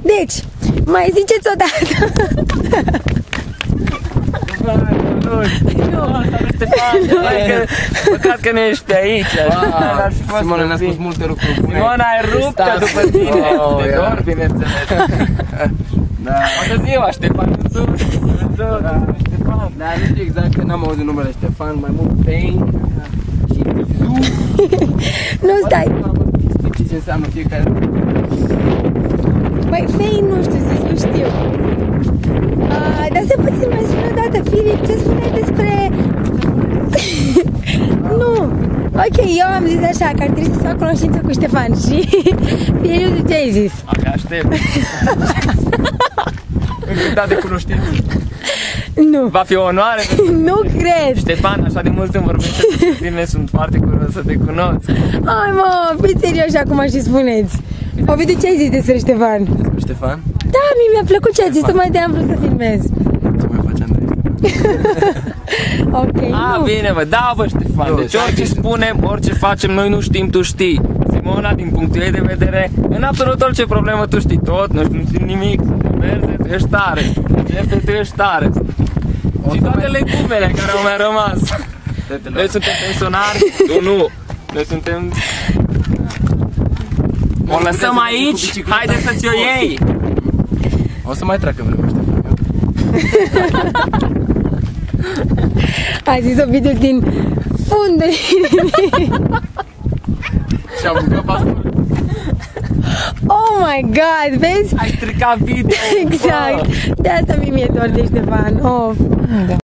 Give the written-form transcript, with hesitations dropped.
Deci, mai ziceți o dată. Păcat că nu ești aici. Simona ne-a spus multe lucruri bune. Simona e ruptă după tine. De dor, bineînțeles. Toată ziua, Ștefan. Ștefan. Dar nu știu exact că n-am auzit numele Ștefan, mai mult Pain și Zu. Nu, stai. Știi ce înseamnă fiecare lucru? Băi, Fei, nu știu să știu. Dar să puțin mai spune o dată, Filip, ce spuneai despre... Nu. Ok, eu am zis așa, că ar trebui să fac cunoștință cu Ștefan și... Filip, ce ai zis? Abia aștept. Încântat de cunoștință. Nu. Va fi o onoare. Nu cred. Ștefan, așa de mult îmi vorbește despre tine, sunt foarte curios să te cunosc. Ai mă, fiți serioși acum și spuneți. Ovidiu, ce ai zis despre Ștefan? Despre Ștefan? Da, mie mi-a plăcut ce ai zis, tocmai de-aia am vrut să filmez. Ce mai face Andrei? Ok, nu. Bine, bă, da, bă, Ștefan, deci orice spunem, orice facem, noi nu știm, tu știi. Simona, din punctul ei de vedere, în absolut orice problemă tu știi tot, nu știm nimic. Verde, tu ești tare. Verde, tu ești tare. Și toate legumele care au mai rămas. Noi suntem pensionari, tu nu. Noi suntem... O lăsăm aici, haide să-ți o iei. O să mai treacă vremea, Ștefan. Ai zis Ovidiu din fundul inimii. Și-am mâncat pasul. Oh my god, vezi? Ai stricat video. Exact. De asta mi-e dor de Ștefan. Oh.